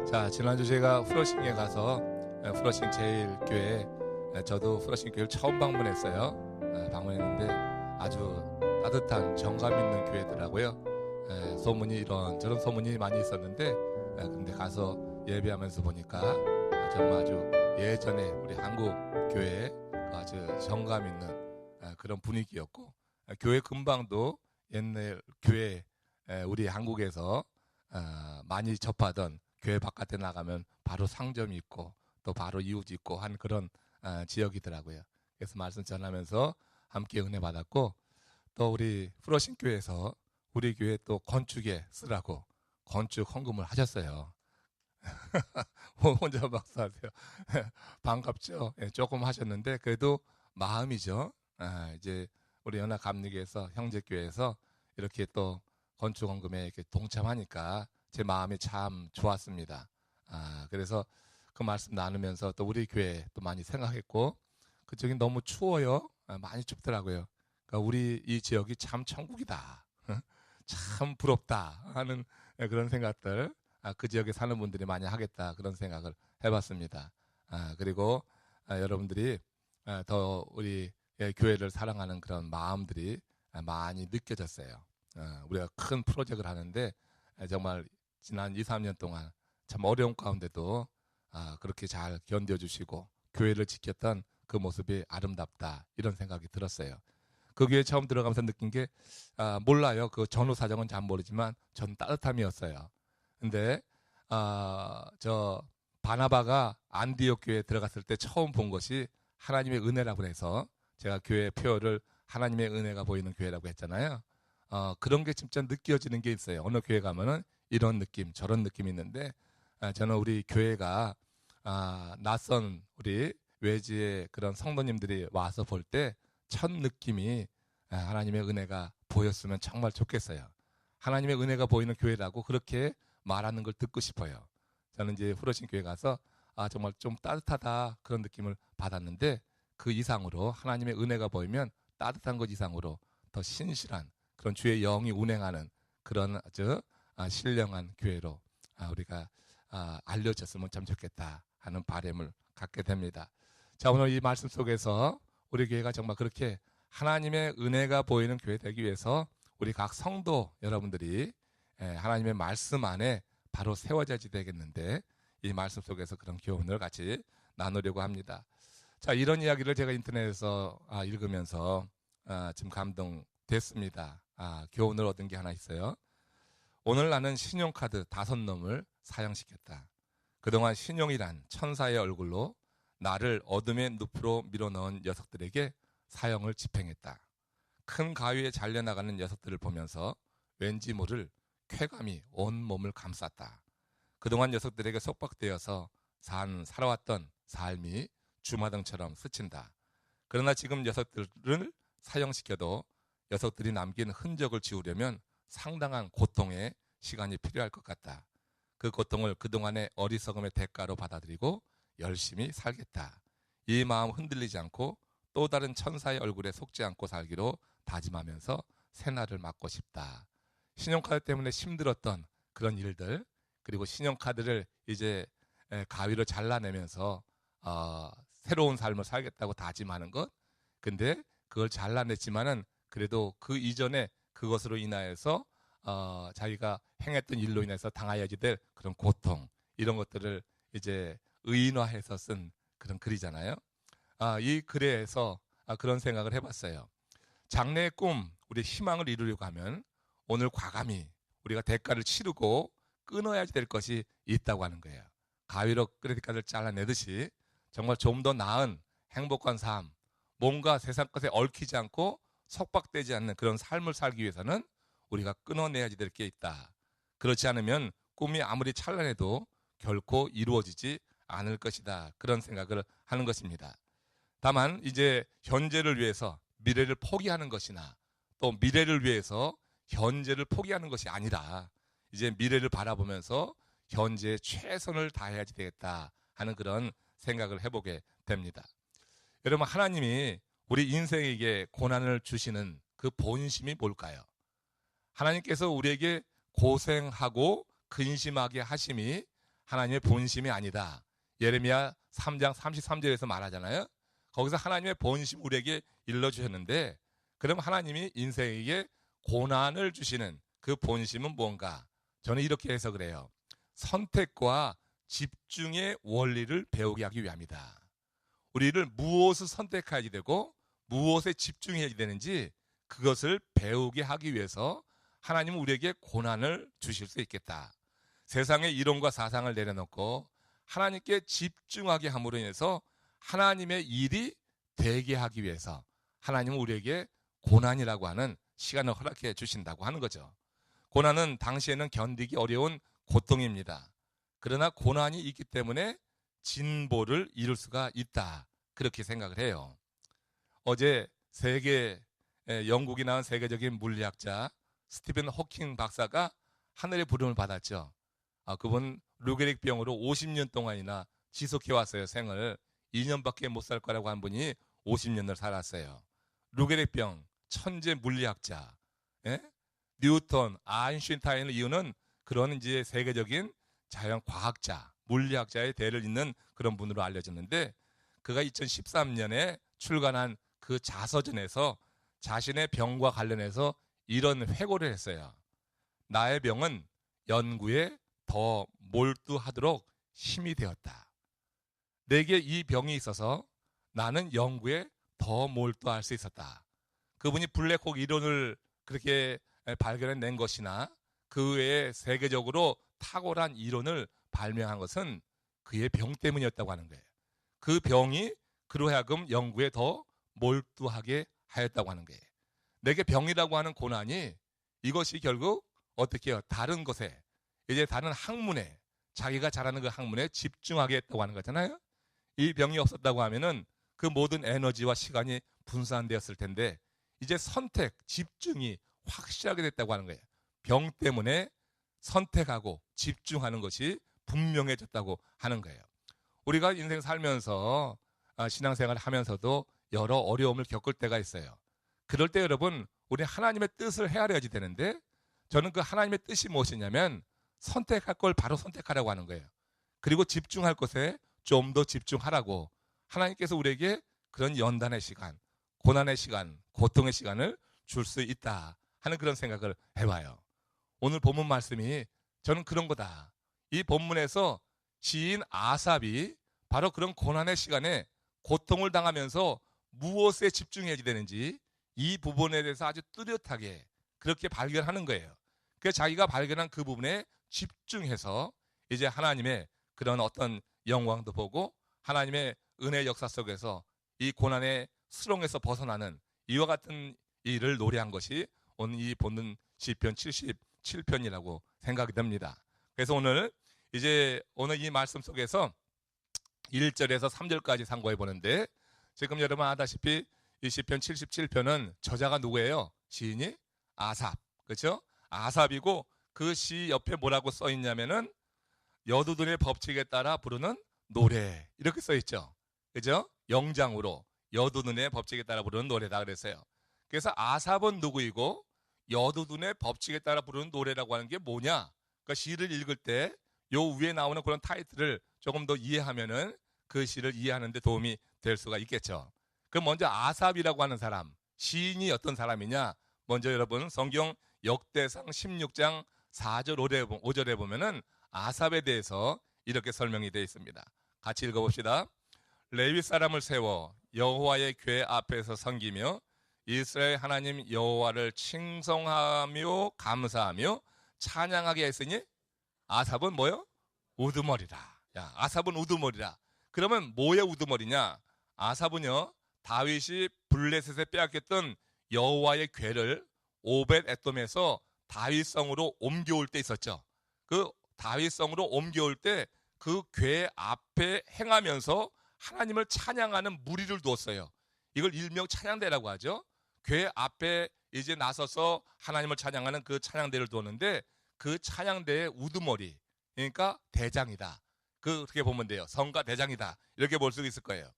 자, 지난주 제가 프러싱에 가서 프러싱 제일교회, 저도 프러싱 교회를 처음 방문했어요. 방문했는데 아주 따뜻한 정감 있는 교회더라고요. 소문이 이런저런 소문이 많이 있었는데 근데 가서 예배하면서 보니까 정말 아주 예전에 우리 한국 교회에 아주 정감 있는 그런 분위기였고, 교회 근방도 옛날 교회, 우리 한국에서 많이 접하던 교회 바깥에 나가면 바로 상점이 있고 또 바로 이웃이 있고 한 그런 지역이더라고요. 그래서 말씀 전하면서 함께 은혜 받았고, 또 우리 프러싱 교회에서 우리 교회 또 건축에 쓰라고 건축 헌금을 하셨어요. 혼자 박수하세요. 반갑죠. 조금 하셨는데 그래도 마음이죠. 이제 우리 연합감리교에서 형제교회에서 이렇게 또 건축 헌금에 이렇게 동참하니까 제 마음이 참 좋았습니다. 그래서 그 말씀 나누면서 또 우리 교회 또 많이 생각했고, 그쪽이 너무 추워요. 많이 춥더라고요. 그러니까 우리 이 지역이 참 천국이다. 참 부럽다 하는 그런 생각들, 그 지역에 사는 분들이 많이 하겠다 그런 생각을 해봤습니다. 그리고 여러분들이 더 우리 교회를 사랑하는 그런 마음들이 많이 느껴졌어요. 우리가 큰 프로젝트를 하는데 정말 지난 2, 3년 동안 참 어려운 가운데도 그렇게 잘 견뎌주시고 교회를 지켰던 그 모습이 아름답다 이런 생각이 들었어요. 그 교회 처음 들어가면서 느낀 게 몰라요. 그 전후 사정은 잘 모르지만 전 따뜻함이었어요. 근데 저 바나바가 안디옥 교회에 들어갔을 때 처음 본 것이 하나님의 은혜라고 해서 제가 교회 표어를 하나님의 은혜가 보이는 교회라고 했잖아요. 그런 게 진짜 느껴지는 게 있어요. 어느 교회 가면은 이런 느낌 저런 느낌이 있는데 저는 우리 교회가 낯선 우리 외지의 그런 성도님들이 와서 볼 때 첫 느낌이 하나님의 은혜가 보였으면 정말 좋겠어요. 하나님의 은혜가 보이는 교회라고 그렇게 말하는 걸 듣고 싶어요. 저는 이제 프러싱 교회 가서 정말 좀 따뜻하다 그런 느낌을 받았는데, 그 이상으로 하나님의 은혜가 보이면 따뜻한 것 이상으로 더 신실한 그런 주의 영이 운행하는 그런 아주 신령한 교회로 우리가 알려졌으면 참 좋겠다 하는 바람을 갖게 됩니다. 자, 오늘 이 말씀 속에서 우리 교회가 정말 그렇게 하나님의 은혜가 보이는 교회 되기 위해서 우리 각 성도 여러분들이 하나님의 말씀 안에 바로 세워져야 되겠는데, 이 말씀 속에서 그런 교훈을 같이 나누려고 합니다. 자, 이런 이야기를 제가 인터넷에서 읽으면서 좀 감동됐습니다. 교훈을 얻은 게 하나 있어요. 오늘 나는 신용카드 5놈을 사용시켰다. 그동안 신용이란 천사의 얼굴로 나를 어둠의 늪으로 밀어넣은 녀석들에게 사형을 집행했다. 큰 가위에 잘려나가는 녀석들을 보면서 왠지 모를 쾌감이 온 몸을 감쌌다. 그동안 녀석들에게 속박되어서 살아왔던 삶이 주마등처럼 스친다. 그러나 지금 녀석들을 사형시켜도 녀석들이 남긴 흔적을 지우려면 상당한 고통의 시간이 필요할 것 같다. 그 고통을 그동안의 어리석음의 대가로 받아들이고 열심히 살겠다. 이 마음 흔들리지 않고 또 다른 천사의 얼굴에 속지 않고 살기로 다짐하면서 새날을 맞고 싶다. 신용카드 때문에 힘들었던 그런 일들, 그리고 신용카드를 이제 가위로 잘라내면서 새로운 삶을 살겠다고 다짐하는 것. 근데 그걸 잘라냈지만은 그래도 그 이전에 그것으로 인하여서 자기가 행했던 일로 인해서 당하여야 될 그런 고통, 이런 것들을 이제 의인화해서 쓴 그런 글이잖아요. 이 글에서 그런 생각을 해봤어요. 장래의 꿈, 우리 희망을 이루려고 하면 오늘 과감히 우리가 대가를 치르고 끊어야 될 것이 있다고 하는 거예요. 가위로 크레딧 카드를 잘라내듯이 정말 좀 더 나은 행복한 삶, 뭔가 세상 것에 얽히지 않고 속박되지 않는 그런 삶을 살기 위해서는 우리가 끊어내야 될 게 있다. 그렇지 않으면 꿈이 아무리 찬란해도 결코 이루어지지 않을 것이다. 그런 생각을 하는 것입니다. 다만 이제 현재를 위해서 미래를 포기하는 것이나 또 미래를 위해서 현재를 포기하는 것이 아니라 이제 미래를 바라보면서 현재에 최선을 다해야지 되겠다 하는 그런 생각을 해보게 됩니다. 여러분, 하나님이 우리 인생에게 고난을 주시는 그 본심이 뭘까요? 하나님께서 우리에게 고생하고 근심하게 하심이 하나님의 본심이 아니다. 예레미야 3장 33절에서 말하잖아요. 거기서 하나님의 본심 우리에게 일러주셨는데, 그럼 하나님이 인생에게 고난을 주시는 그 본심은 뭔가? 저는 이렇게 해석을 해요. 선택과 집중의 원리를 배우게 하기 위함이다. 우리를 무엇을 선택해야 되고 무엇에 집중해야 되는지 그것을 배우게 하기 위해서 하나님은 우리에게 고난을 주실 수 있겠다. 세상의 이론과 사상을 내려놓고 하나님께 집중하게 함으로 인해서 하나님의 일이 되게 하기 위해서 하나님은 우리에게 고난이라고 하는 시간을 허락해 주신다고 하는 거죠. 고난은 당시에는 견디기 어려운 고통입니다. 그러나 고난이 있기 때문에 진보를 이룰 수가 있다. 그렇게 생각을 해요. 어제 영국이 낳은 세계적인 물리학자 스티븐 호킹 박사가 하늘의 부름을 받았죠. 그분 루게릭병으로 50년 동안이나 지속해 왔어요. 생을 2년밖에 못 살 거라고 한 분이 50년을 살았어요. 루게릭병, 천재 물리학자, 뉴턴, 아인슈타인을 이유는 그런 이제 세계적인 자연 과학자, 물리학자의 대를 잇는 그런 분으로 알려졌는데, 그가 2013년에 출간한 그 자서전에서 자신의 병과 관련해서 이런 회고를 했어요. 나의 병은 연구에 더 몰두하도록 힘이 되었다. 내게 이 병이 있어서 나는 연구에 더 몰두할 수 있었다. 그분이 블랙홀 이론을 그렇게 발견해낸 것이나 그 외에 세계적으로 탁월한 이론을 발명한 것은 그의 병 때문이었다고 하는 거예요. 그 병이 그로 하여금 연구에 더 몰두하게 하였다고 하는 거예요. 내게 병이라고 하는 고난이 이것이 결국 어떻게 해요? 다른 것에, 이제 다른 학문에, 자기가 잘하는 그 학문에 집중하게 했다고 하는 거잖아요. 이 병이 없었다고 하면은 그 모든 에너지와 시간이 분산되었을 텐데 이제 선택, 집중이 확실하게 됐다고 하는 거예요. 병 때문에 선택하고 집중하는 것이 분명해졌다고 하는 거예요. 우리가 인생 살면서 신앙생활을 하면서도 여러 어려움을 겪을 때가 있어요. 그럴 때 여러분, 우리 하나님의 뜻을 헤아려야지 되는데, 저는 그 하나님의 뜻이 무엇이냐면 선택할 걸 바로 선택하라고 하는 거예요. 그리고 집중할 것에 좀 더 집중하라고 하나님께서 우리에게 그런 연단의 시간, 고난의 시간, 고통의 시간을 줄 수 있다 하는 그런 생각을 해봐요. 오늘 본문 말씀이 저는 그런 거다. 이 본문에서 시인 아삽이 바로 그런 고난의 시간에 고통을 당하면서 무엇에 집중해야 되는지 이 부분에 대해서 아주 뚜렷하게 그렇게 발견하는 거예요. 그래서 자기가 발견한 그 부분에 집중해서 이제 하나님의 그런 어떤 영광도 보고 하나님의 은혜 역사 속에서 이 고난의 수렁에서 벗어나는 이와 같은 일을 노래한 것이 오늘 이 본문 시편 77편이라고 생각이 됩니다. 그래서 오늘 이 말씀 속에서 1절에서 3절까지 상고해 보는데, 지금 여러분 아다시피 이 시편 77편은 저자가 누구예요? 시인이 아삽, 그렇죠? 아삽이고 그 시 옆에 뭐라고 써 있냐면은 여두둔의 법칙에 따라 부르는 노래 이렇게 써 있죠, 그죠? 영장으로 여두둔의 법칙에 따라 부르는 노래다 그랬어요. 그래서 아삽은 누구이고 여두둔의 법칙에 따라 부르는 노래라고 하는 게 뭐냐? 그러니까 시를 읽을 때 요 위에 나오는 그런 타이틀을 조금 더 이해하면은 그 시를 이해하는 데 도움이 될 수가 있겠죠. 그럼 먼저 아삽이라고 하는 사람, 시인이 어떤 사람이냐? 먼저 여러분 성경 역대상 16장 4절 5절에 보면은 아삽에 대해서 이렇게 설명이 되어 있습니다. 같이 읽어봅시다. 레위 사람을 세워 여호와의 궤 앞에서 섬기며 이스라엘 하나님 여호와를 칭송하며 감사하며 찬양하게 했으니 아삽은 뭐요? 우두머리라. 야, 아삽은 우두머리라. 그러면 뭐의 우두머리냐? 아삽은요, 다윗이 블레셋에 빼앗겼던 여호와의 궤를 오벳 에돔에서 다윗성으로 옮겨올 때 있었죠. 그 다윗성으로 옮겨올 때 그 궤 앞에 행하면서 하나님을 찬양하는 무리를 두었어요. 이걸 일명 찬양대라고 하죠. 궤 앞에 이제 나서서 하나님을 찬양하는 그 찬양대를 두었는데 그 찬양대의 우두머리, 그러니까 대장이다. 그렇게 보면 돼요. 성가 대장이다. 이렇게 볼 수 있을 거예요.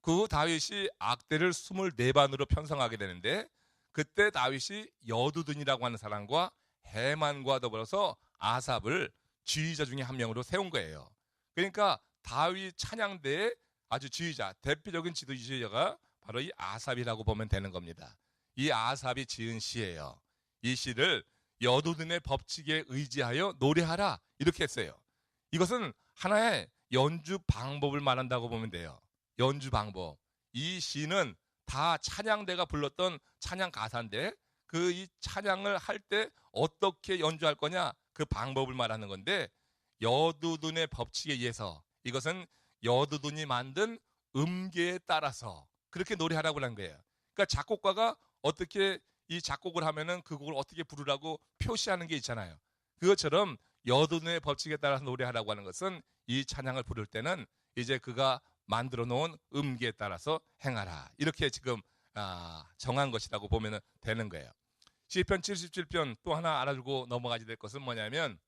그 다윗이 악대를 24반으로 편성하게 되는데 그때 다윗이 여두둔이라고 하는 사람과 해만과 더불어서 아삽을 지휘자 중에 한 명으로 세운 거예요. 그러니까 다윗 찬양대의 아주 지휘자, 대표적인 지휘자가 바로 이 아삽이라고 보면 되는 겁니다. 이 아삽이 지은 시예요. 이 시를 여두둔의 법칙에 의지하여 노래하라 이렇게 했어요. 이것은 하나의 연주 방법을 말한다고 보면 돼요. 연주 방법. 이 시는 다 찬양대가 불렀던 찬양 가사인데 그 이 찬양을 할 때 어떻게 연주할 거냐 그 방법을 말하는 건데 여두둔의 법칙에 의해서 이것은 여두둔이 만든 음계에 따라서 그렇게 노래하라고 하는 거예요. 그러니까 작곡가가 어떻게 이 작곡을 하면은 그 곡을 어떻게 부르라고 표시하는 게 있잖아요. 그것처럼 여두둔의 법칙에 따라서 노래하라고 하는 것은 이 찬양을 부를 때는 이제 그가 만들어 놓은 음계에 따라서 행하라. 이렇게 지금 정한 것이라고 보면 되는 거예요. 시편 77편 또 하나 알아두고 넘어가야 될 것은 뭐냐면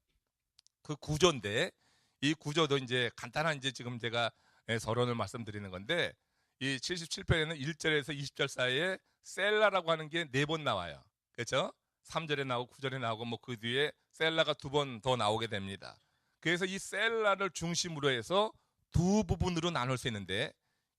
그 구조인데 이 구조도 이제 간단한 이제 지금 제가 서론을 말씀드리는 건데 이 77편에는 1절에서 20절 사이에 셀라라고 하는 게 4번 나와요. 그렇죠? 3절에 나오고 9절에 나오고 뭐 그 뒤에 셀라가 2번 더 나오게 됩니다. 그래서 이 셀라를 중심으로 해서 두 부분으로 나눌 수 있는데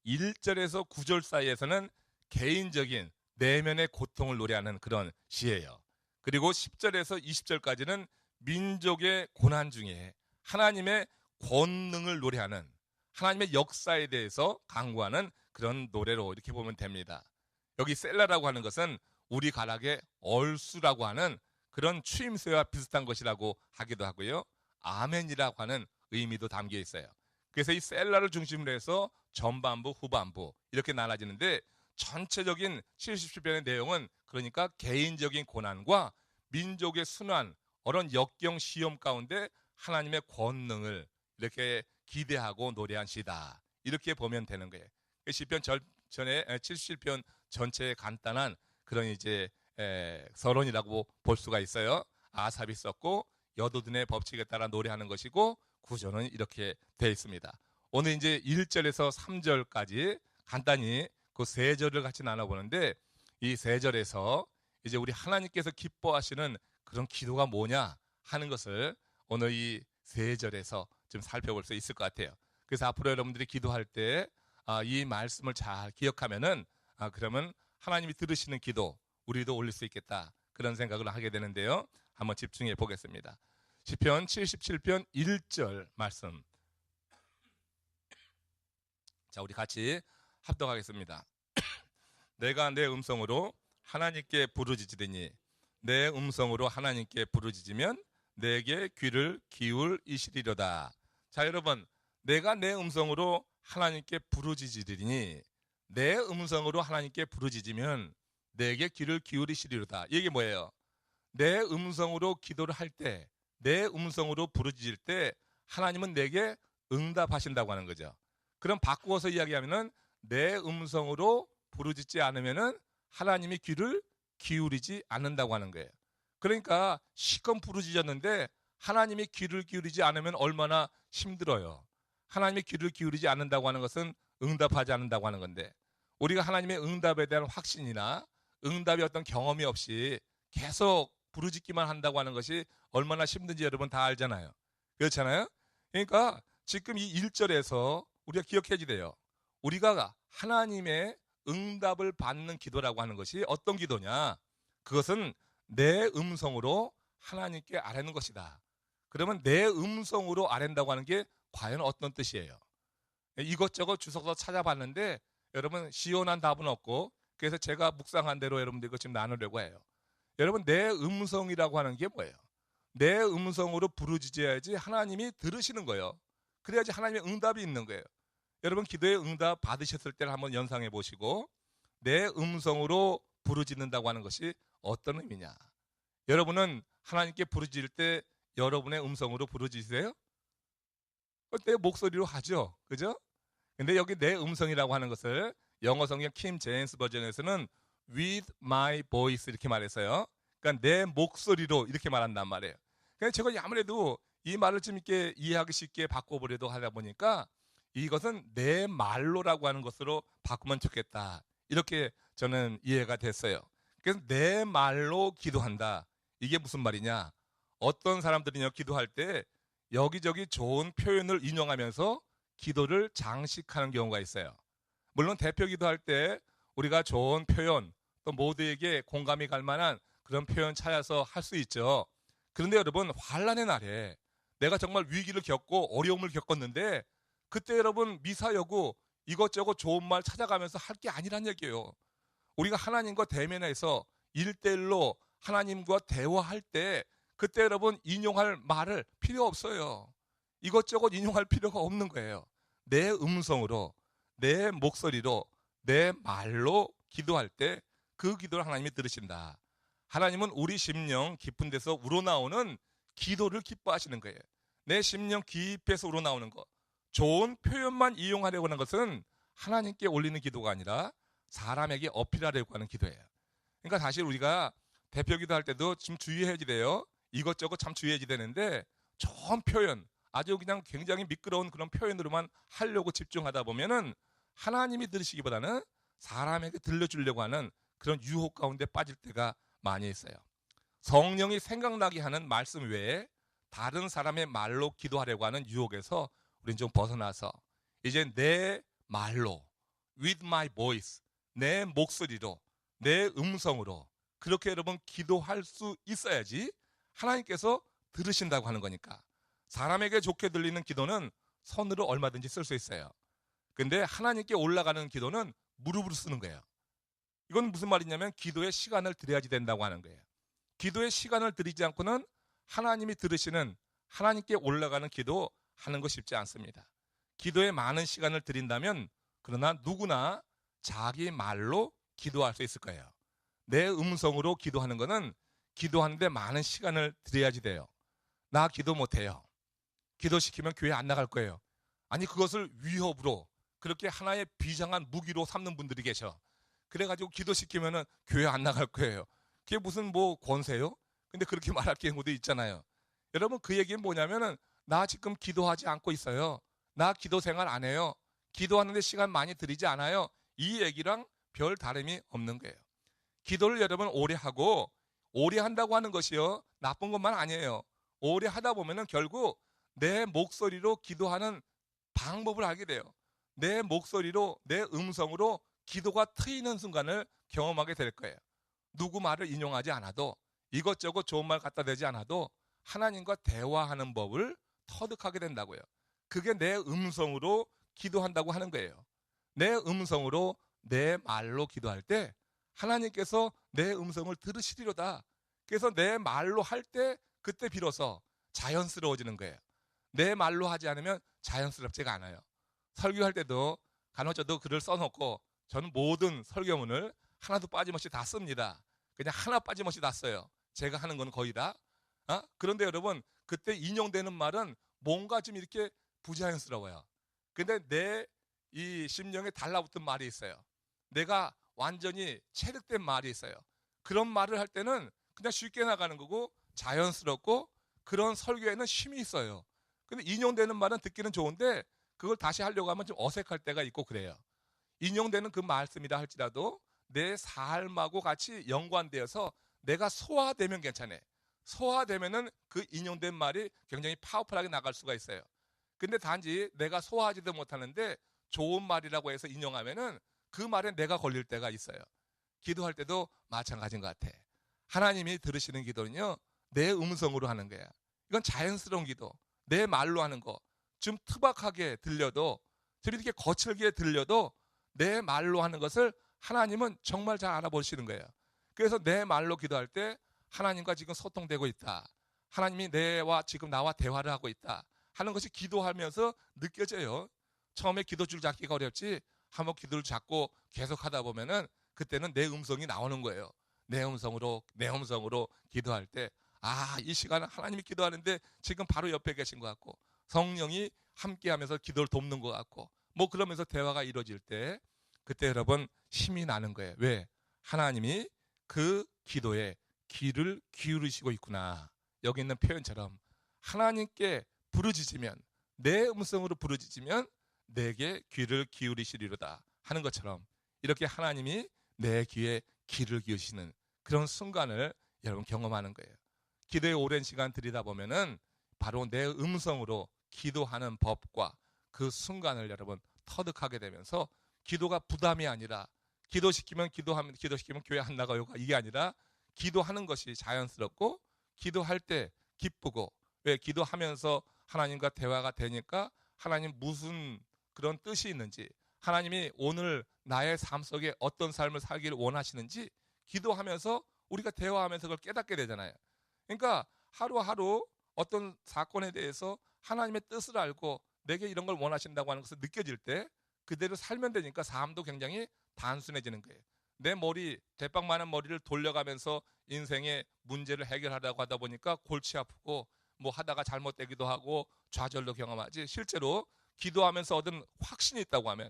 1절에서 9절 사이에서는 개인적인 내면의 고통을 노래하는 그런 시예요. 그리고 10절에서 20절까지는 민족의 고난 중에 하나님의 권능을 노래하는 하나님의 역사에 대해서 강구하는 그런 노래로 이렇게 보면 됩니다. 여기 셀라라고 하는 것은 우리 가락의 얼수라고 하는 그런 추임새와 비슷한 것이라고 하기도 하고요. 아멘이라고 하는 의미도 담겨 있어요. 그래서 이 셀라를 중심으로 해서 전반부, 후반부 이렇게 나눠지는데 전체적인 77편의 내용은 그러니까 개인적인 고난과 민족의 순환, 어떤 역경 시험 가운데 하나님의 권능을 이렇게 기대하고 노래한 시다. 이렇게 보면 되는 거예요. 시편 전에 77편 전체의 간단한 그런 이제 서론이라고 볼 수가 있어요. 아삽이 썼고 여두둔의 법칙에 따라 노래하는 것이고 구조는 이렇게 되어 있습니다. 오늘 이제 1절에서 3절까지 간단히 그 세 절을 같이 나눠보는데 이 세 절에서 이제 우리 하나님께서 기뻐하시는 그런 기도가 뭐냐 하는 것을 오늘 이 세 절에서 좀 살펴볼 수 있을 것 같아요. 그래서 앞으로 여러분들이 기도할 때 이 말씀을 잘 기억하면은 그러면 하나님이 들으시는 기도 우리도 올릴 수 있겠다 그런 생각을 하게 되는데요. 한번 집중해 보겠습니다. 시편 77편 1절 말씀. 자, 우리 같이 합독하겠습니다. 내가 내 음성으로 하나님께 부르짖으리니 내 음성으로 하나님께 부르짖으면 내게 귀를 기울이시리로다. 자, 여러분, 내가 내 음성으로 하나님께 부르짖으리니 내 음성으로 하나님께 부르짖으면 내게 귀를 기울이시리로다. 이게 뭐예요? 내 음성으로 기도를 할 때, 내 음성으로 부르짖을 때 하나님은 내게 응답하신다고 하는 거죠. 그럼 바꾸어서 이야기하면은 내 음성으로 부르짖지 않으면은 하나님이 귀를 기울이지 않는다고 하는 거예요. 그러니까 시컷 부르짖었는데 하나님이 귀를 기울이지 않으면 얼마나 힘들어요. 하나님이 귀를 기울이지 않는다고 하는 것은 응답하지 않는다고 하는 건데 우리가 하나님의 응답에 대한 확신이나 응답의 어떤 경험이 없이 계속 부르짖기만 한다고 하는 것이 얼마나 힘든지 여러분 다 알잖아요. 그렇잖아요? 그러니까 지금 이 1절에서 우리가 기억해야 돼요. 우리가 하나님의 응답을 받는 기도라고 하는 것이 어떤 기도냐? 그것은 내 음성으로 하나님께 아뢰는 것이다. 그러면 내 음성으로 아뢰는다고 하는 게 과연 어떤 뜻이에요? 이것저것 주워서 찾아봤는데 여러분 시원한 답은 없고 그래서 제가 묵상한 대로 여러분들 이거 지금 나누려고 해요. 여러분 내 음성이라고 하는 게 뭐예요? 내 음성으로 부르짖어야지 하나님이 들으시는 거예요. 그래야지 하나님의 응답이 있는 거예요. 여러분 기도의 응답 받으셨을 때를 한번 연상해 보시고 내 음성으로 부르짖는다고 하는 것이 어떤 의미냐? 여러분은 하나님께 부르짖을 때 여러분의 음성으로 부르짖으세요? 내 목소리로 하죠. 그죠? 근데 여기 내 음성이라고 하는 것을 영어 성경 킴 제임스 버전에서는 with my voice 이렇게 말했어요. 그러니까 내 목소리로 이렇게 말한단 말이에요. 그래서 제가 아무래도 이 말을 좀 이렇게 이해하기 쉽게 바꿔보려고 하다 보니까 이것은 내 말로라고 하는 것으로 바꾸면 좋겠다. 이렇게 저는 이해가 됐어요. 그래서 내 말로 기도한다. 이게 무슨 말이냐? 어떤 사람들은요 기도할 때 여기저기 좋은 표현을 인용하면서 기도를 장식하는 경우가 있어요. 물론 대표 기도할 때 우리가 좋은 표현, 또 모두에게 공감이 갈 만한 그런 표현 찾아서 할 수 있죠. 그런데 여러분, 환난의 날에 내가 정말 위기를 겪고 어려움을 겪었는데 그때 여러분 미사여구 이것저것 좋은 말 찾아가면서 할 게 아니란 얘기예요. 우리가 하나님과 대면해서 1대1로 하나님과 대화할 때 그때 여러분 인용할 말을 필요 없어요. 이것저것 인용할 필요가 없는 거예요. 내 음성으로, 내 목소리로, 내 말로 기도할 때 그 기도를 하나님이 들으신다. 하나님은 우리 심령 깊은 데서 우러나오는 기도를 기뻐하시는 거예요. 내 심령 깊이에서 우러나오는 것. 좋은 표현만 이용하려고 하는 것은 하나님께 올리는 기도가 아니라 사람에게 어필하려고 하는 기도예요. 그러니까 사실 우리가 대표 기도할 때도 좀 주의해야 돼요. 이것저것 참 주의해야 되는데 좋은 표현, 아주 그냥 굉장히 미끄러운 그런 표현으로만 하려고 집중하다 보면은 하나님이 들으시기보다는 사람에게 들려주려고 하는 그런 유혹 가운데 빠질 때가 많이 있어요. 성령이 생각나게 하는 말씀 외에 다른 사람의 말로 기도하려고 하는 유혹에서 우리는 좀 벗어나서 이제 내 말로, with my voice, 내 목소리로, 내 음성으로 그렇게 여러분 기도할 수 있어야지 하나님께서 들으신다고 하는 거니까. 사람에게 좋게 들리는 기도는 손으로 얼마든지 쓸 수 있어요. 근데 하나님께 올라가는 기도는 무릎으로 쓰는 거예요. 이건 무슨 말이냐면 기도의 시간을 들여야지 된다고 하는 거예요. 기도의 시간을 들이지 않고는 하나님이 들으시는 하나님께 올라가는 기도 하는 거 쉽지 않습니다. 기도에 많은 시간을 들인다면 그러나 누구나 자기 말로 기도할 수 있을 거예요. 내 음성으로 기도하는 거는 기도하는데 많은 시간을 들여야지 돼요. 나 기도 못해요. 기도시키면 교회 안 나갈 거예요. 아니 그것을 위협으로 그렇게 하나의 비장한 무기로 삼는 분들이 계셔. 그래가지고 기도시키면은 교회 안 나갈 거예요. 그게 무슨 뭐 권세요? 근데 그렇게 말할 경우도 있잖아요. 여러분 그 얘기는 뭐냐면은 나 지금 기도하지 않고 있어요. 나 기도 생활 안 해요. 기도하는데 시간 많이 들이지 않아요. 이 얘기랑 별 다름이 없는 거예요. 기도를 여러분 오래 하고 오래 한다고 하는 것이요 나쁜 것만 아니에요. 오래 하다 보면은 결국 내 목소리로 기도하는 방법을 알게 돼요. 내 목소리로 내 음성으로 기도가 트이는 순간을 경험하게 될 거예요. 누구 말을 인용하지 않아도 이것저것 좋은 말 갖다 대지 않아도 하나님과 대화하는 법을 터득하게 된다고요. 그게 내 음성으로 기도한다고 하는 거예요. 내 음성으로 내 말로 기도할 때 하나님께서 내 음성을 들으시리로다. 그래서 내 말로 할 때 그때 비로소 자연스러워지는 거예요. 내 말로 하지 않으면 자연스럽지가 않아요. 설교할 때도 간혹 저도 글을 써놓고 저는 모든 설교문을 하나도 빠짐없이 다 씁니다. 그냥 하나 빠짐없이 다 써요. 제가 하는 건 거의 다. 그런데 여러분 그때 인용되는 말은 뭔가 좀 이렇게 부자연스러워요. 근데 내 이 심령에 달라붙은 말이 있어요. 내가 완전히 체득된 말이 있어요. 그런 말을 할 때는 그냥 쉽게 나가는 거고 자연스럽고 그런 설교에는 힘이 있어요. 근데 인용되는 말은 듣기는 좋은데 그걸 다시 하려고 하면 좀 어색할 때가 있고 그래요. 인용되는 그 말씀이라 할지라도 내 삶하고 같이 연관되어서 내가 소화되면 괜찮아요. 소화되면은 그 인용된 말이 굉장히 파워풀하게 나갈 수가 있어요. 근데 단지 내가 소화하지도 못하는데 좋은 말이라고 해서 인용하면은 그 말에 내가 걸릴 때가 있어요. 기도할 때도 마찬가지인 것 같아. 하나님이 들으시는 기도는요, 내 음성으로 하는 거야. 이건 자연스러운 기도. 내 말로 하는 거. 좀 투박하게 들려도, 좀 이렇게 거칠게 들려도 내 말로 하는 것을 하나님은 정말 잘 알아보시는 거예요. 그래서 내 말로 기도할 때 하나님과 지금 소통되고 있다. 하나님이 지금 나와 대화를 하고 있다. 하는 것이 기도하면서 느껴져요. 처음에 기도줄 잡기가 어렵지 한번 기도를 잡고 계속 하다 보면은 그때는 내 음성이 나오는 거예요. 내 음성으로 기도할 때 이 시간은 하나님이 기도하는데 지금 바로 옆에 계신 것 같고 성령이 함께하면서 기도를 돕는 것 같고 뭐 그러면서 대화가 이루어질 때 그때 여러분 힘이 나는 거예요. 왜? 하나님이 그 기도에 귀를 기울이시고 있구나. 여기 있는 표현처럼 하나님께 부르짖으면 내 음성으로 부르짖으면 내게 귀를 기울이시리로다 하는 것처럼 이렇게 하나님이 내 귀에 귀를 기울이시는 그런 순간을 여러분 경험하는 거예요. 기도에 오랜 시간 들이다 보면은 바로 내 음성으로 기도하는 법과 그 순간을 여러분 터득하게 되면서 기도가 부담이 아니라 기도시키면 교회 안 나가요. 이게 아니라 기도하는 것이 자연스럽고 기도할 때 기쁘고 왜 기도하면서 하나님과 대화가 되니까 하나님 무슨 그런 뜻이 있는지 하나님이 오늘 나의 삶 속에 어떤 삶을 살기를 원하시는지 기도하면서 우리가 대화하면서 그걸 깨닫게 되잖아요. 그러니까 하루하루 어떤 사건에 대해서 하나님의 뜻을 알고 내게 이런 걸 원하신다고 하는 것을 느껴질 때 그대로 살면 되니까 삶도 굉장히 단순해지는 거예요. 내 머리, 대빵 많은 머리를 돌려가면서 인생의 문제를 해결하려고 하다 보니까 골치 아프고 뭐 하다가 잘못되기도 하고 좌절도 경험하지, 실제로 기도하면서 얻은 확신이 있다고 하면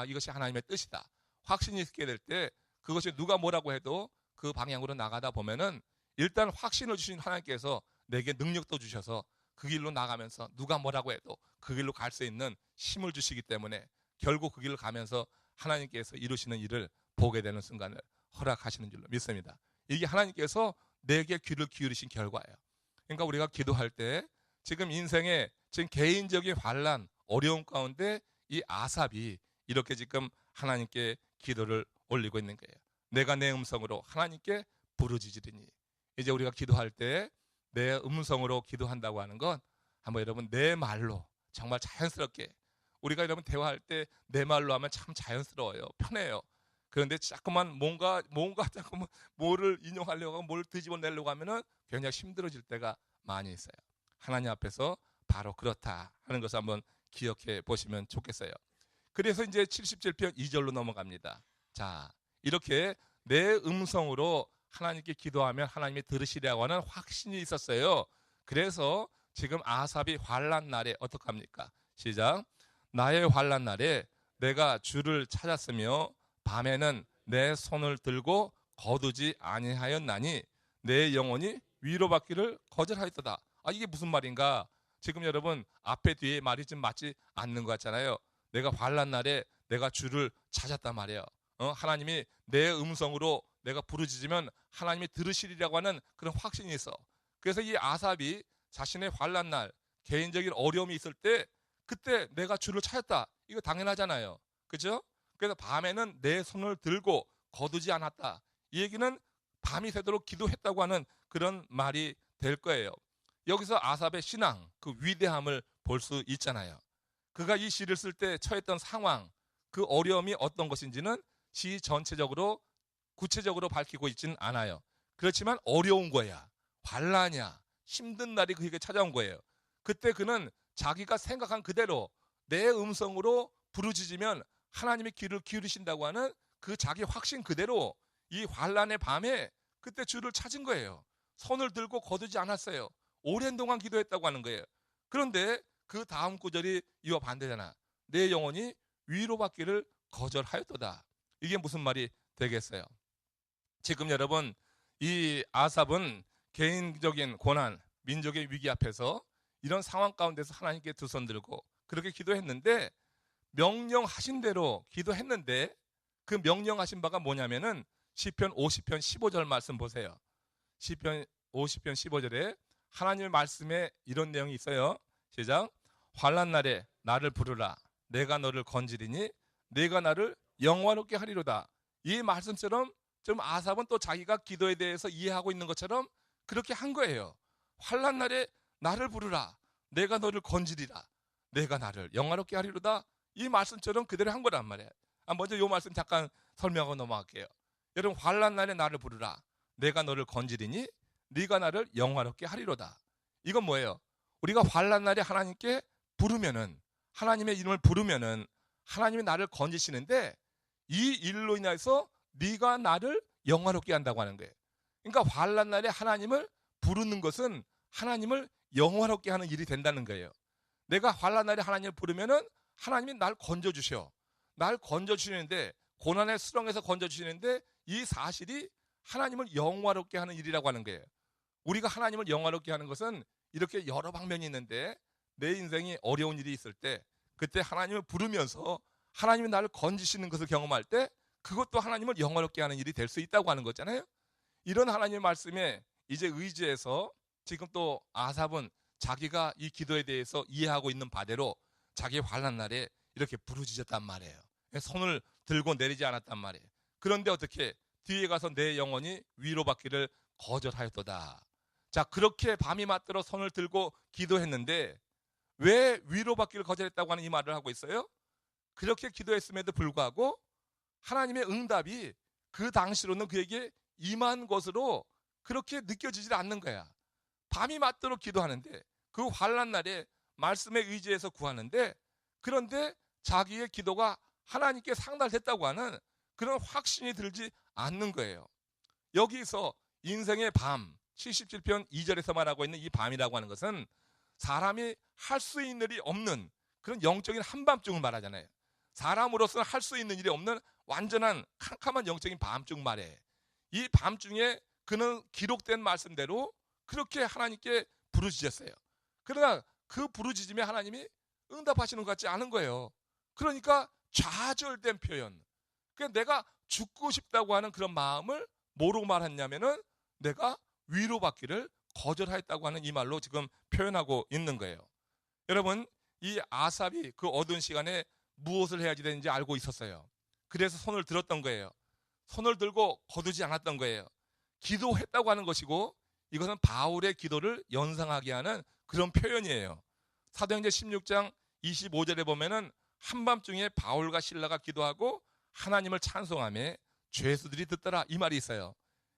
이것이 하나님의 뜻이다. 확신이 있게 될 때 그것이 누가 뭐라고 해도 그 방향으로 나가다 보면은 일단 확신을 주신 하나님께서 내게 능력도 주셔서 그 길로 나가면서 누가 뭐라고 해도 그 길로 갈 수 있는 힘을 주시기 때문에 결국 그 길을 가면서 하나님께서 이루시는 일을 보게 되는 순간을 허락하시는 줄로 믿습니다. 이게 하나님께서 내게 귀를 기울이신 결과예요. 그러니까 우리가 기도할 때 지금 인생의 지금 개인적인 환난, 어려움 가운데 이 아삽이 이렇게 지금 하나님께 기도를 올리고 있는 거예요. 내가 내 음성으로 하나님께 부르짖으리니. 이제 우리가 기도할 때 내 음성으로 기도한다고 하는 건 한번 여러분 내 말로 정말 자연스럽게, 우리가 여러분 대화할 때 내 말로 하면 참 자연스러워요. 편해요. 그런데 자꾸만 뭔가 자꾸만 뭐를 인용하려고 하고 뭘 뒤집어내려고 하면은 굉장히 힘들어질 때가 많이 있어요. 하나님 앞에서 바로 그렇다 하는 것을 한번 기억해 보시면 좋겠어요. 그래서 이제 77편 2절로 넘어갑니다. 자, 이렇게 내 음성으로 하나님께 기도하면 하나님이 들으시려고 하는 확신이 있었어요. 그래서 지금 아삽이 환난 날에 어떡합니까? 시작. 나의 환난 날에 내가 주를 찾았으며 밤에는 내 손을 들고 거두지 아니하였나니 내 영혼이 위로받기를 거절하였도다. 이게 무슨 말인가? 지금 여러분 앞에 뒤에 말이 좀 맞지 않는 것 같잖아요. 내가 환난 날에 내가 주를 찾았단 말이에요. 하나님이 내 음성으로 내가 부르짖으면 하나님이 들으시리라고 하는 그런 확신이 있어. 그래서 이 아삽이 자신의 환난 날, 개인적인 어려움이 있을 때 그때 내가 주를 찾았다. 이거 당연하잖아요. 그죠? 그래서 밤에는 내 손을 들고 거두지 않았다. 이 얘기는 밤이 새도록 기도했다고 하는 그런 말이 될 거예요. 여기서 아삽의 신앙, 그 위대함을 볼 수 있잖아요. 그가 이 시를 쓸 때 처했던 상황, 그 어려움이 어떤 것인지는 시 전체적으로 구체적으로 밝히고 있지는 않아요. 그렇지만 어려운 거야. 환난이야. 힘든 날이 그에게 찾아온 거예요. 그때 그는 자기가 생각한 그대로 내 음성으로 부르짖으면 하나님의 귀를 기울이신다고 하는 그 자기 확신 그대로 이 환난의 밤에 그때 주를 찾은 거예요. 손을 들고 거두지 않았어요. 오랜 동안 기도했다고 하는 거예요. 그런데 그 다음 구절이 이와 반대잖아. 내 영혼이 위로받기를 거절하였도다. 이게 무슨 말이 되겠어요? 지금 여러분 이 아삽은 개인적인 고난, 민족의 위기 앞에서 이런 상황 가운데서 하나님께 두 손 들고 그렇게 기도했는데, 명령하신 대로 기도했는데 그 명령하신 바가 뭐냐면은 시편 50편 15절 말씀 보세요. 시편 50편 15절에 하나님의 말씀에 이런 내용이 있어요. 시작. 환난 날에 나를 부르라. 내가 너를 건지리니 내가 나를 영화롭게 하리로다. 이 말씀처럼 좀 아삽은 또 자기가 기도에 대해서 이해하고 있는 것처럼 그렇게 한 거예요. 환난 날에 나를 부르라. 내가 너를 건지리라. 내가 나를 영화롭게 하리로다. 이 말씀처럼 그대로 한 거란 말이에요. 먼저 이 말씀 잠깐 설명하고 넘어갈게요. 여러분, 환난 날에 나를 부르라. 내가 너를 건지리니 네가 나를 영화롭게 하리로다. 이건 뭐예요? 우리가 환난 날에 하나님께 부르면은, 하나님의 이름을 부르면은 하나님이 나를 건지시는데 이 일로 인해서 네가 나를 영화롭게 한다고 하는 거예요. 그러니까 환난 날에 하나님을 부르는 것은 하나님을 영화롭게 하는 일이 된다는 거예요. 내가 환난 날에 하나님을 부르면은 하나님이 날 건져주셔. 날 건져주시는데, 고난의 수렁에서 건져주시는데 이 사실이 하나님을 영화롭게 하는 일이라고 하는 거예요. 우리가 하나님을 영화롭게 하는 것은 이렇게 여러 방면이 있는데, 내 인생이 어려운 일이 있을 때 그때 하나님을 부르면서 하나님이 나를 건지시는 것을 경험할 때 그것도 하나님을 영화롭게 하는 일이 될 수 있다고 하는 거잖아요. 이런 하나님의 말씀에 이제 의지해서 지금 또 아삽은 자기가 이 기도에 대해서 이해하고 있는 바대로 자기 환난 날에 이렇게 부르짖었단 말이에요. 손을 들고 내리지 않았단 말이에요. 그런데 어떻게 뒤에 가서 내 영혼이 위로받기를 거절하였도다. 자, 그렇게 밤이 맞도록 손을 들고 기도했는데 왜 위로받기를 거절했다고 하는 이 말을 하고 있어요? 그렇게 기도했음에도 불구하고 하나님의 응답이 그 당시로는 그에게 임한 것으로 그렇게 느껴지질 않는 거야. 밤이 맞도록 기도하는데 그 환난 날에 말씀에 의지해서 구하는데 그런데 자기의 기도가 하나님께 상달됐다고 하는 그런 확신이 들지 않는 거예요. 여기서 인생의 밤 77편 2절에서 말하고 있는 이 밤이라고 하는 것은 사람이 할 수 있는 일이 없는 그런 영적인 한밤중을 말하잖아요. 사람으로서는 할 수 있는 일이 없는 완전한 캄캄한 영적인 밤중 말해. 이 밤중에 그는 기록된 말씀대로 그렇게 하나님께 부르짖었어요. 그러나 그 부르짖음에 하나님이 응답하시는 것 같지 않은 거예요. 그러니까 좌절된 표현. 그러니까 내가 죽고 싶다고 하는 그런 마음을 뭐로 말했냐면은 내가 위로받기를 거절하였다고 하는 이 말로 지금 표현하고 있는 거예요. 여러분, 이 아삽이 그 어두운 시간에 무엇을 해야지 되는지 알고 있었어요. 그래서 손을 들었던 거예요. 손을 들고 거두지 않았던 거예요. 기도했다고 하는 것이고 이것은 바울의 기도를 연상하게 하는 그런 표현이에요. 사도행전 16장 25절에 보면은 한밤중에 바울과 실라가 기도하고 하나님을 찬송하며 죄수들이 듣더라 이 말이 있어요.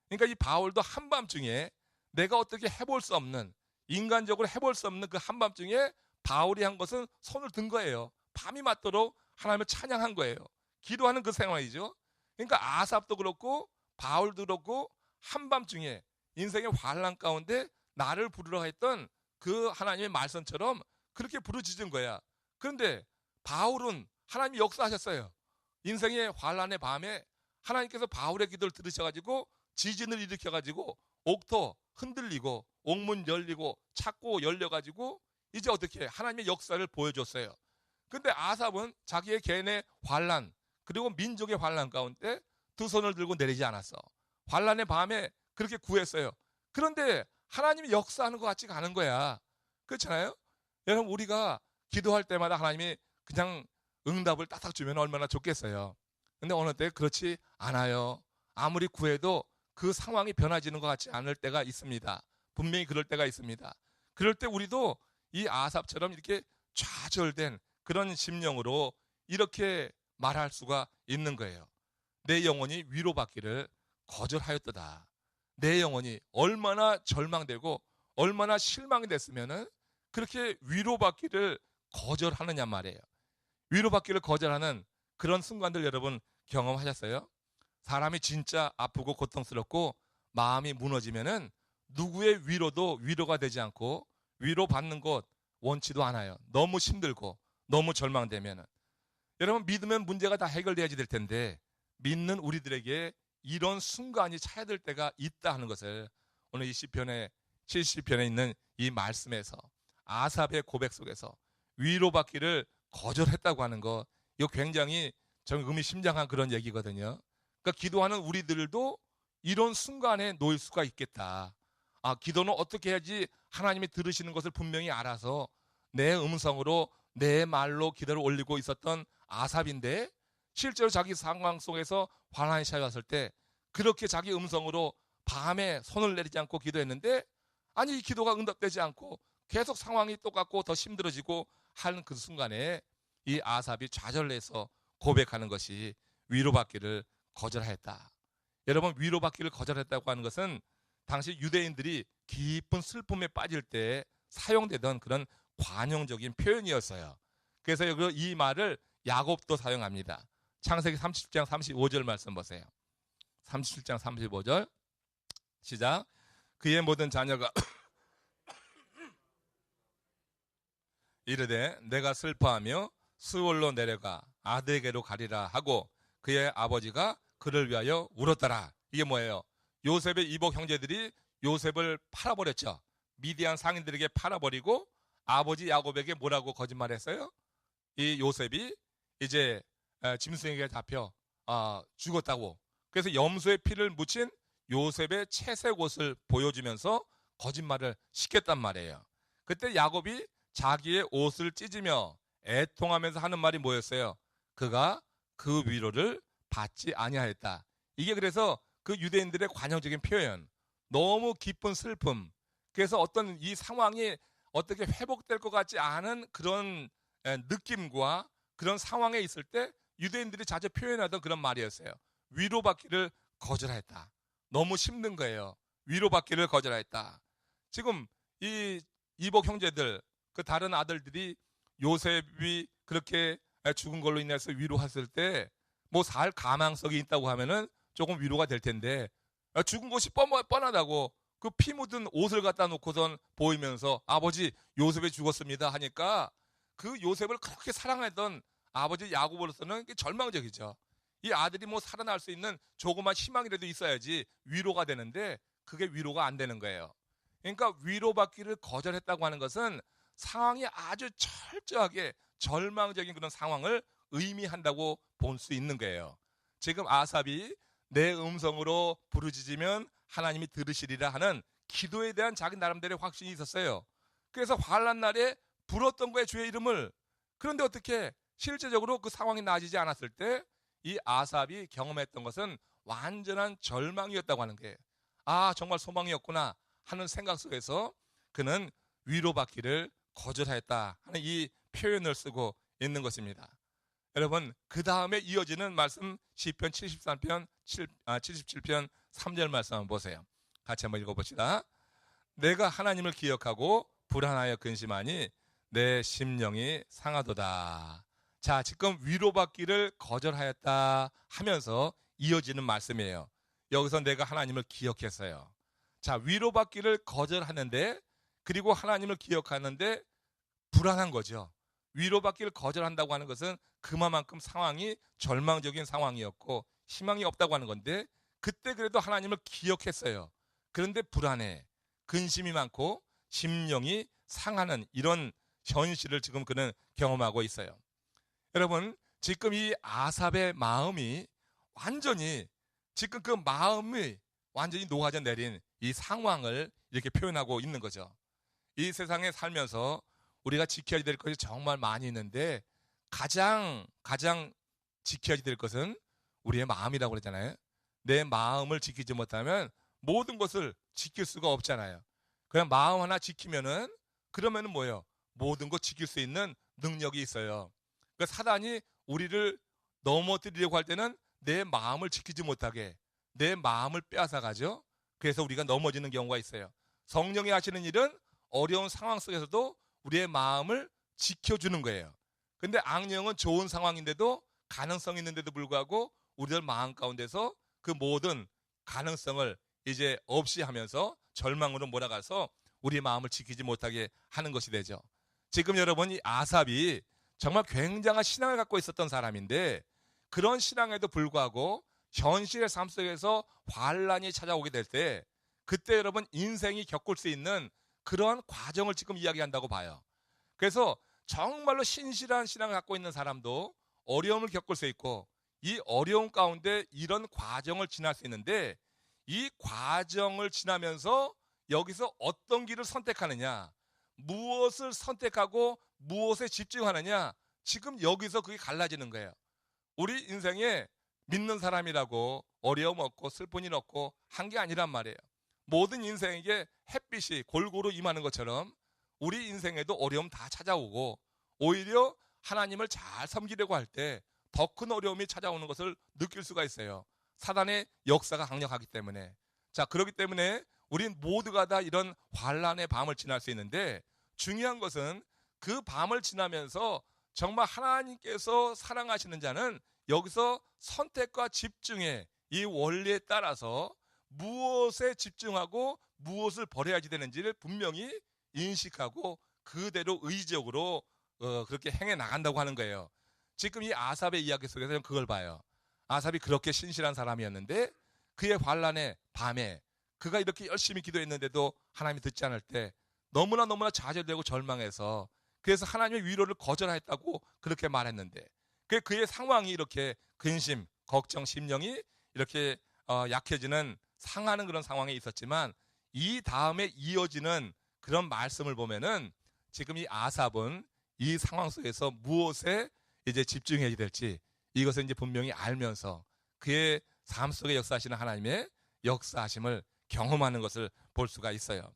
그러니까 이 바울도 한밤중에 내가 어떻게 해볼 수 없는 인간적으로 해볼 수 없는 그 한밤중에 바울이 한 것은 손을 든 거예요. 밤이 맞도록 하나님을 찬양한 거예요. 기도하는 그 생활이죠. 그러니까 아삽도 그렇고 바울도 그렇고 한밤중에 인생의 환난 가운데 나를 부르러 했던 그 하나님의 말씀처럼 그렇게 부르짖은 거야. 그런데 바울은 하나님이 역사하셨어요. 인생의 환난의 밤에 하나님께서 바울의 기도를 들으셔가지고 지진을 일으켜가지고 옥토 흔들리고 옥문 열리고 창고 열려가지고 이제 어떻게 하나님의 역사를 보여줬어요. 근데 아삽은 자기의 개인의 환난 그리고 민족의 환난 가운데 두 손을 들고 내리지 않았어. 환난의 밤에 그렇게 구했어요. 그런데 하나님이 역사하는 것 같지가 않은 거야. 그렇잖아요? 여러분 우리가 기도할 때마다 하나님이 그냥 응답을 딱딱 주면 얼마나 좋겠어요. 근데 어느 때 그렇지 않아요. 아무리 구해도 그 상황이 변화지는 것 같지 않을 때가 있습니다. 분명히 그럴 때가 있습니다. 그럴 때 우리도 이 아삽처럼 이렇게 좌절된 그런 심령으로 이렇게 말할 수가 있는 거예요. 내 영혼이 위로받기를 거절하였도다. 내 영혼이 얼마나 절망되고 얼마나 실망이 됐으면은 그렇게 위로받기를 거절하느냐 말이에요. 위로받기를 거절하는 그런 순간들 여러분 경험하셨어요? 사람이 진짜 아프고 고통스럽고 마음이 무너지면은 누구의 위로도 위로가 되지 않고 위로받는 것 원치도 않아요. 너무 힘들고 너무 절망되면은. 여러분 믿으면 문제가 다 해결돼야지 될 텐데 믿는 우리들에게 이런 순간이 찾아들 때가 있다 하는 것을 오늘 이 시편에 70편에 있는 이 말씀에서 아삽의 고백 속에서 위로받기를 거절했다고 하는 거 이거 굉장히 좀 의미심장한 그런 얘기거든요. 그러니까 기도하는 우리들도 이런 순간에 놓일 수가 있겠다. 아, 기도는 어떻게 해야지 하나님이 들으시는 것을 분명히 알아서 내 음성으로 내 말로 기도를 올리고 있었던 아삽인데 실제로 자기 상황 속에서 환난이 찾아왔을 때 그렇게 자기 음성으로 밤에 손을 내리지 않고 기도했는데 아니 이 기도가 응답되지 않고 계속 상황이 똑같고 더 힘들어지고 하는 그 순간에 이 아삽이 좌절해서 고백하는 것이 위로받기를 거절하였다. 여러분 위로받기를 거절했다고 하는 것은 당시 유대인들이 깊은 슬픔에 빠질 때 사용되던 그런 관용적인 표현이었어요. 그래서 이 말을 야곱도 사용합니다. 창세기 37장 35절 말씀 보세요. 37장 35절 시작. 그의 모든 자녀가 이르되 내가 슬퍼하며 수월로 내려가 아들에게로 가리라 하고 그의 아버지가 그를 위하여 울었더라. 이게 뭐예요? 요셉의 이복 형제들이 요셉을 팔아버렸죠. 미디안 상인들에게 팔아버리고 아버지 야곱에게 뭐라고 거짓말했어요? 이 요셉이 이제 짐승에게 잡혀 죽었다고. 그래서 염소의 피를 묻힌 요셉의 채색 옷을 보여주면서 거짓말을 시켰단 말이에요. 그때 야곱이 자기의 옷을 찢으며 애통하면서 하는 말이 뭐였어요? 그가 그 위로를 받지 아니하였다. 이게 그래서 그 유대인들의 관용적인 표현, 너무 깊은 슬픔, 그래서 어떤 이 상황이 어떻게 회복될 것 같지 않은 그런 느낌과 그런 상황에 있을 때 유대인들이 자주 표현하던 그런 말이었어요. 위로받기를 거절했다. 너무 힘든 거예요. 위로받기를 거절했다. 지금 이 이복 형제들, 그 다른 아들들이 요셉이 그렇게 죽은 걸로 인해서 위로했을 때 뭐 살 가망성이 있다고 하면은 조금 위로가 될 텐데, 죽은 것이 뻔하다고 그 피 묻은 옷을 갖다 놓고선 보이면서 아버지 요셉이 죽었습니다 하니까 그 요셉을 그렇게 사랑했던 아버지 야곱으로서는 절망적이죠. 이 아들이 뭐 살아날 수 있는 조그만 희망이라도 있어야지 위로가 되는데 그게 위로가 안 되는 거예요. 그러니까 위로받기를 거절했다고 하는 것은 상황이 아주 철저하게 절망적인 그런 상황을 의미한다고 볼 수 있는 거예요. 지금 아삽이 내 음성으로 부르짖으면 하나님이 들으시리라 하는 기도에 대한 자기 나름대로의 확신이 있었어요. 그래서 환난 날에 불었던 거예요, 주의 이름을. 그런데 어떻게 실제적으로 그 상황이 나아지지 않았을 때 이 아삽이 경험했던 것은 완전한 절망이었다고 하는 거예요. 아, 정말 소망이었구나 하는 생각 속에서 그는 위로받기를 거절하였다 하는 이 표현을 쓰고 있는 것입니다. 여러분, 그 다음에 이어지는 말씀 시편 73편 77편 3절 말씀 한번 보세요. 같이 한번 읽어봅시다. 내가 하나님을 기억하고 불안하여 근심하니 내 심령이 상하도다. 자, 지금 위로받기를 거절하였다 하면서 이어지는 말씀이에요. 여기서 내가 하나님을 기억했어요. 자, 위로받기를 거절하는데, 그리고 하나님을 기억하는데 불안한 거죠. 위로받기를 거절한다고 하는 것은 그만큼 상황이 절망적인 상황이었고 희망이 없다고 하는 건데, 그때 그래도 하나님을 기억했어요. 그런데 불안해, 근심이 많고 심령이 상하는 이런 현실을 지금 그는 경험하고 있어요. 여러분, 지금 이 아삽의 마음이 완전히, 지금 그 마음이 완전히 녹아져 내린 이 상황을 이렇게 표현하고 있는 거죠. 이 세상에 살면서 우리가 지켜야 될 것이 정말 많이 있는데 가장 지켜야 될 것은 우리의 마음이라고 그러잖아요. 내 마음을 지키지 못하면 모든 것을 지킬 수가 없잖아요. 그냥 마음 하나 지키면은, 그러면은 뭐예요? 모든 것 지킬 수 있는 능력이 있어요. 그러니까 사단이 우리를 넘어뜨리려고 할 때는 내 마음을 지키지 못하게 내 마음을 빼앗아가죠. 그래서 우리가 넘어지는 경우가 있어요. 성령이 하시는 일은 어려운 상황 속에서도 우리의 마음을 지켜주는 거예요. 근데 악령은 좋은 상황인데도, 가능성이 있는데도 불구하고 우리들 마음 가운데서 그 모든 가능성을 이제 없이 하면서 절망으로 몰아가서 우리 마음을 지키지 못하게 하는 것이 되죠. 지금 여러분, 이 아삽이 정말 굉장한 신앙을 갖고 있었던 사람인데, 그런 신앙에도 불구하고 현실의 삶 속에서 환란이 찾아오게 될 때, 그때 여러분 인생이 겪을 수 있는 그러한 과정을 지금 이야기한다고 봐요. 그래서 정말로 신실한 신앙을 갖고 있는 사람도 어려움을 겪을 수 있고, 이 어려움 가운데 이런 과정을 지날 수 있는데, 이 과정을 지나면서 여기서 어떤 길을 선택하느냐, 무엇을 선택하고 무엇에 집중하느냐, 지금 여기서 그게 갈라지는 거예요. 우리 인생에 믿는 사람이라고 어려움 없고 슬픈 일 없고 한 게 아니란 말이에요. 모든 인생에게 햇빛이 골고루 임하는 것처럼 우리 인생에도 어려움 다 찾아오고, 오히려 하나님을 잘 섬기려고 할 때 더 큰 어려움이 찾아오는 것을 느낄 수가 있어요. 사단의 역사가 강력하기 때문에. 자, 그렇기 때문에 우린 모두가 다 이런 환란의 밤을 지날 수 있는데, 중요한 것은 그 밤을 지나면서 정말 하나님께서 사랑하시는 자는 여기서 선택과 집중의 이 원리에 따라서 무엇에 집중하고 무엇을 버려야지 되는지를 분명히 인식하고 그대로 의지적으로 그렇게 행해 나간다고 하는 거예요. 지금 이 아삽의 이야기 속에서 그걸 봐요. 아삽이 그렇게 신실한 사람이었는데 그의 환란의 밤에 그가 이렇게 열심히 기도했는데도 하나님이 듣지 않을 때 너무나 좌절되고 절망해서, 그래서 하나님의 위로를 거절했다고 그렇게 말했는데, 그의 상황이 이렇게 근심, 걱정, 심령이 이렇게 약해지는, 상하는 그런 상황에 있었지만, 이 다음에 이어지는 그런 말씀을 보면은 지금 이 아삽은 이 상황 속에서 무엇에 이제 집중해야 될지 이것을 이제 분명히 알면서 그의 삶 속에 역사하시는 하나님의 역사하심을 경험하는 것을 볼 수가 있어요.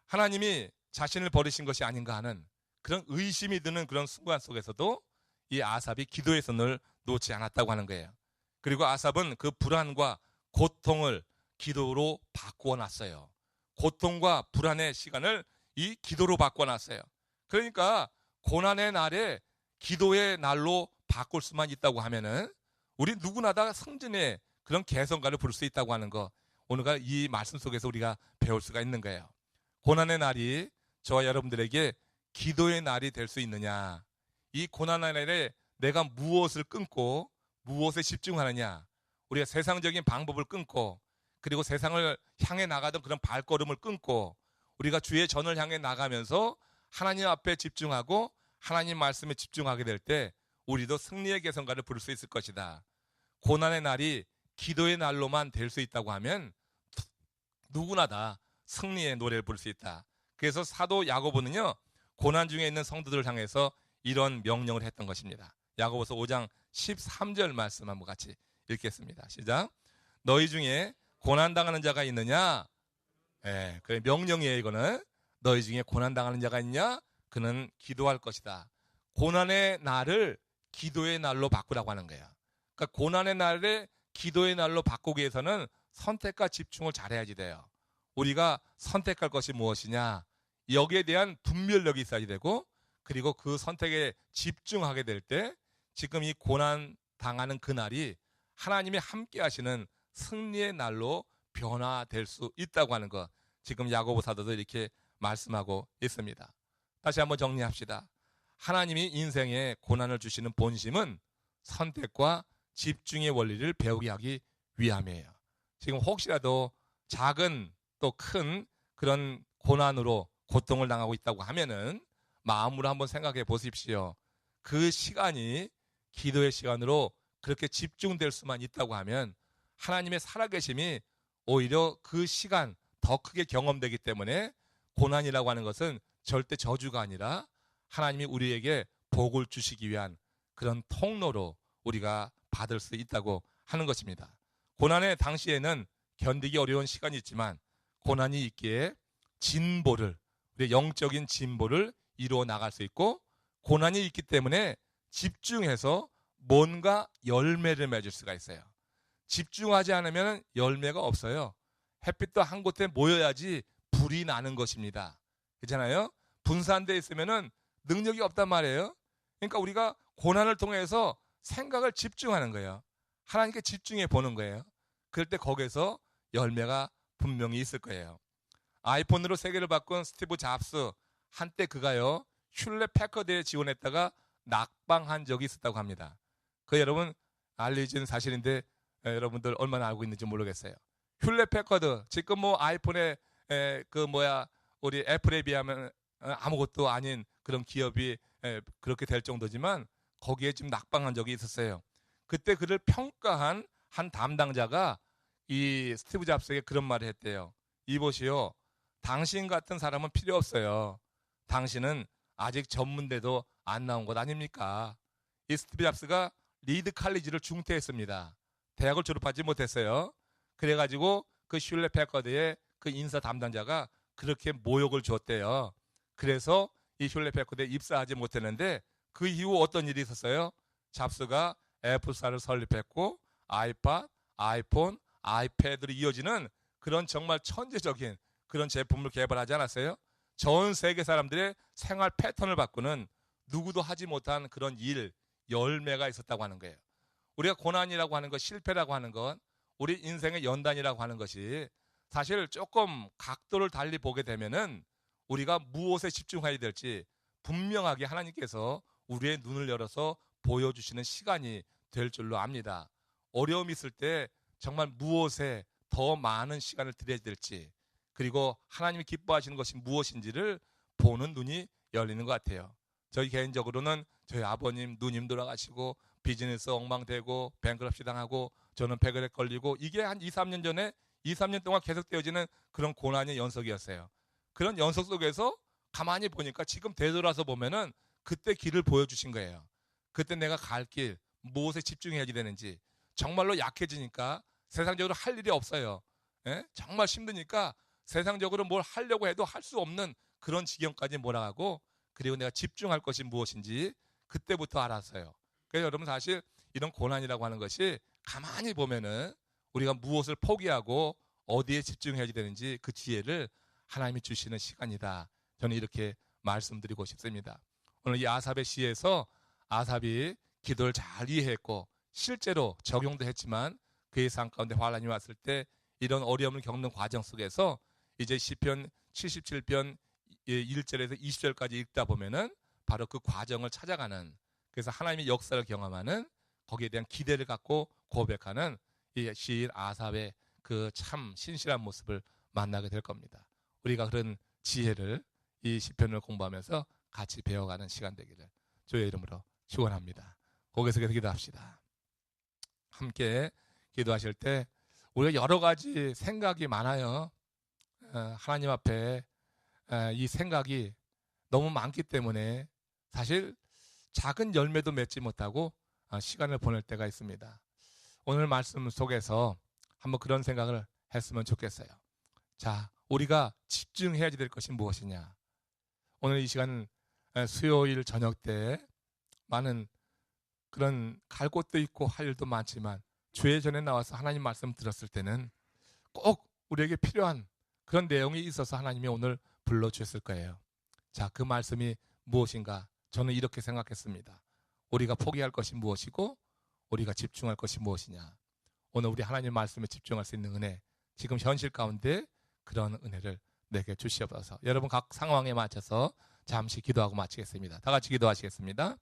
하나님이 자신을 버리신 것이 아닌가 하는 그런 의심이 드는 그런 순간 속에서도 이 아삽이 기도의 손을 놓지 않았다고 하는 거예요. 그리고 아삽은 그 불안과 고통을 기도로 바꾸어놨어요. 고통과 불안의 시간을 이 기도로 바꿔놨어요. 그러니까 고난의 날에 기도의 날로 바꿀 수만 있다고 하면은 우리 누구나 다 성전의 그런 개성가를 부를 수 있다고 하는 거, 오늘가 이 말씀 속에서 우리가 배울 수가 있는 거예요. 고난의 날이 저와 여러분들에게 기도의 날이 될 수 있느냐, 이 고난의 날에 내가 무엇을 끊고 무엇에 집중하느냐, 우리가 세상적인 방법을 끊고 그리고 세상을 향해 나가던 그런 발걸음을 끊고 우리가 주의 전을 향해 나가면서 하나님 앞에 집중하고 하나님 말씀에 집중하게 될 때 우리도 승리의 개성가를 부를 수 있을 것이다. 고난의 날이 기도의 날로만 될 수 있다고 하면 누구나 다 승리의 노래를 부를 수 있다. 그래서 사도 야고보는요, 고난 중에 있는 성도들을 향해서 이런 명령을 했던 것입니다. 야고보서 5장 13절 말씀 한번 같이 읽겠습니다. 시작. 너희 중에 고난당하는 자가 있느냐? 그 명령이에요. 이거는 너희 중에 고난당하는 자가 있냐? 그는 기도할 것이다. 고난의 날을 기도의 날로 바꾸라고 하는 거예요. 그러니까 고난의 날에 기도의 날로 바꾸기 위해서는 선택과 집중을 잘해야지 돼요. 우리가 선택할 것이 무엇이냐, 여기에 대한 분별력이 있어야 되고, 그리고 그 선택에 집중하게 될 때 지금 이 고난 당하는 그 날이 하나님이 함께 하시는 승리의 날로 변화될 수 있다고 하는 것, 지금 야고보 사도도 이렇게 말씀하고 있습니다. 다시 한번 정리합시다. 하나님이 인생에 고난을 주시는 본심은 선택과 집중의 원리를 배우게 하기 위함이에요. 지금 혹시라도 작은 또 큰 그런 고난으로 고통을 당하고 있다고 하면은 마음으로 한번 생각해 보십시오. 그 시간이 기도의 시간으로 그렇게 집중될 수만 있다고 하면 하나님의 살아계심이 오히려 그 시간 더 크게 경험되기 때문에 고난이라고 하는 것은 절대 저주가 아니라 하나님이 우리에게 복을 주시기 위한 그런 통로로 우리가 받을 수 있다고 하는 것입니다. 고난의 당시에는 견디기 어려운 시간이 있지만 고난이 있기에 진보를, 우리의 영적인 진보를 이루어 나갈 수 있고, 고난이 있기 때문에 집중해서 뭔가 열매를 맺을 수가 있어요. 집중하지 않으면 열매가 없어요. 햇빛도 한 곳에 모여야지 불이 나는 것입니다. 그렇잖아요? 분산되어 있으면은 능력이 없단 말이에요. 그러니까 우리가 고난을 통해서 생각을 집중하는 거예요. 하나님께 집중해 보는 거예요. 그럴 때 거기서 열매가 분명히 있을 거예요. 아이폰으로 세계를 바꾼 스티브 잡스, 한때 그가요 슐렛 패커드에 지원했다가 낙방한 적이 있었다고 합니다. 그 여러분 알려진 사실인데 여러분들 얼마나 알고 있는지 모르겠어요. 슐렛 패커드 지금 뭐 아이폰에 우리 애플에 비하면 아무것도 아닌 그런 기업이 그렇게 될 정도지만 거기에 지금 낙방한 적이 있었어요. 그때 그를 평가한 한 담당자가 이 스티브 잡스에게 그런 말을 했대요. 이보시오, 당신 같은 사람은 필요 없어요. 당신은 아직 전문대도 안 나온 것 아닙니까? 이 스티브 잡스가 리드 칼리지를 중퇴했습니다. 대학을 졸업하지 못했어요. 그래가지고 그 슐렛 패커드의 그 인사 담당자가 그렇게 모욕을 줬대요. 그래서 이 슐렛 패커드에 입사하지 못했는데 그 이후 어떤 일이 있었어요? 잡스가 애플사를 설립했고 아이팟, 아이폰, 아이패드로 이어지는 그런 정말 천재적인 그런 제품을 개발하지 않았어요? 전 세계 사람들의 생활 패턴을 바꾸는 누구도 하지 못한 그런 일, 열매가 있었다고 하는 거예요. 우리가 고난이라고 하는 것, 실패라고 하는 것, 우리 인생의 연단이라고 하는 것이 사실 조금 각도를 달리 보게 되면은 우리가 무엇에 집중해야 될지 분명하게 하나님께서 우리의 눈을 열어서 보여주시는 시간이 될 줄로 압니다. 어려움이 있을 때 정말 무엇에 더 많은 시간을 들여야 될지, 그리고 하나님이 기뻐하시는 것이 무엇인지를 보는 눈이 열리는 것 같아요. 저희 개인적으로는 저희 아버님, 누님 돌아가시고 비즈니스 엉망되고 뱅크럽시 당하고 저는 폐결에 걸리고 이게 한 2, 3년 전에 2, 3년 동안 계속되어지는 그런 고난의 연속이었어요. 그런 연속 속에서 가만히 보니까 지금 되돌아서 보면은 그때 길을 보여주신 거예요. 그때 내가 갈 길, 무엇에 집중해야 되는지. 정말로 약해지니까 세상적으로 할 일이 없어요. 예? 정말 힘드니까 세상적으로 뭘 하려고 해도 할 수 없는 그런 지경까지 몰아가고, 그리고 내가 집중할 것이 무엇인지 그때부터 알았어요. 그래서 여러분, 사실 이런 고난이라고 하는 것이 가만히 보면은 우리가 무엇을 포기하고 어디에 집중해야 되는지 그 지혜를 하나님이 주시는 시간이다. 저는 이렇게 말씀드리고 싶습니다. 오늘 이 아삽의 시에서 아삽이 기도를 잘 이해했고 실제로 적용도 했지만 그의 삶 가운데 환란이 왔을 때 이런 어려움을 겪는 과정 속에서 이제 시편 77편 1절에서 20절까지 읽다 보면은 바로 그 과정을 찾아가는, 그래서 하나님의 역사를 경험하는, 거기에 대한 기대를 갖고 고백하는 이 시인 아삽의 그 참 신실한 모습을 만나게 될 겁니다. 우리가 그런 지혜를 이 시편을 공부하면서 같이 배워가는 시간 되기를 주의 이름으로 축원합니다. 거기서 계속 기도합시다. 함께 기도하실 때 우리가 여러 가지 생각이 많아요. 하나님 앞에 이 생각이 너무 많기 때문에 사실 작은 열매도 맺지 못하고 시간을 보낼 때가 있습니다. 오늘 말씀 속에서 한번 그런 생각을 했으면 좋겠어요. 자, 우리가 집중해야 될 것이 무엇이냐. 오늘 이 시간 수요일 저녁 때 많은 그런 갈 곳도 있고 할 일도 많지만 주의 전에 나와서 하나님 말씀 들었을 때는 꼭 우리에게 필요한 그런 내용이 있어서 하나님이 오늘 불러주셨을 거예요. 자, 그 말씀이 무엇인가? 저는 이렇게 생각했습니다. 우리가 포기할 것이 무엇이고 우리가 집중할 것이 무엇이냐. 오늘 우리 하나님 말씀에 집중할 수 있는 은혜, 지금 현실 가운데 그런 은혜를 내게 주시옵소서. 여러분 각 상황에 맞춰서 잠시 기도하고 마치겠습니다. 다 같이 기도하시겠습니다.